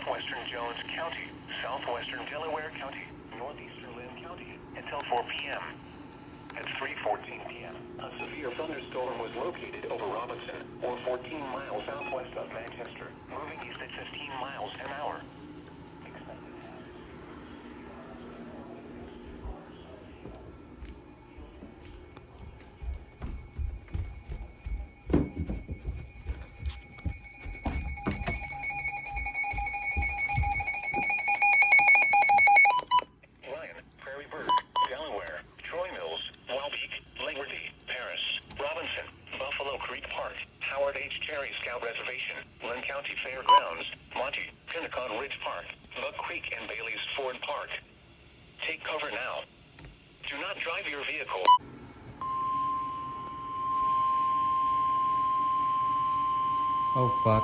southwestern Jones County, southwestern Delaware County, northeastern Lynn County until 4 p.m. At 3:14 p.m., a severe thunderstorm was located over Robinson, or 14 miles southwest of Manchester, moving east at 15 miles an hour. Scout Reservation, Lynn County Fairgrounds, Monty, Pinnacon Ridge Park, Buck Creek and Bailey's Ford Park. Take cover now. Do not drive your vehicle. Oh fuck.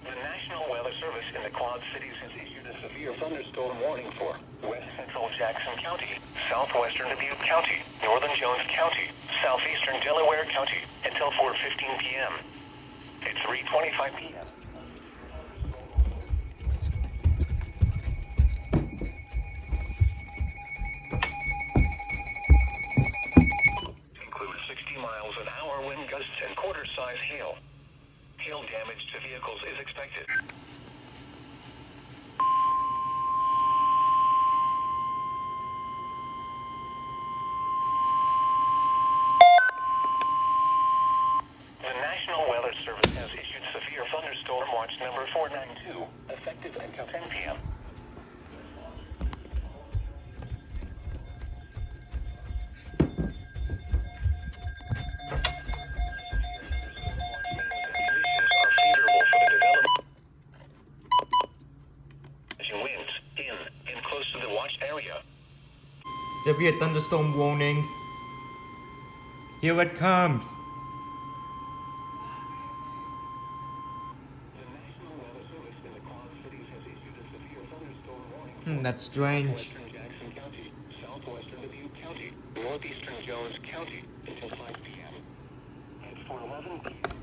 The National Weather Service in the Quad Cities has issued a severe thunderstorm warning for west central Jackson County, southwestern Dubuque County, northern Jones County, southeastern Delaware County until 4:15 p.m. It's 3:25 p.m. Include 60 miles an hour wind gusts and quarter-size hail. Hail damage to vehicles is expected. The National Weather Service has issued severe thunderstorm watch number 492, effective until 10 p.m. Conditions are favorable for the development. Winds in and close to the watch area. Severe thunderstorm warning. Here it comes. That's strange. Western Jackson County, southwestern Dubuque County, northeastern Jones County until 5 p.m. At 4:11 p.m.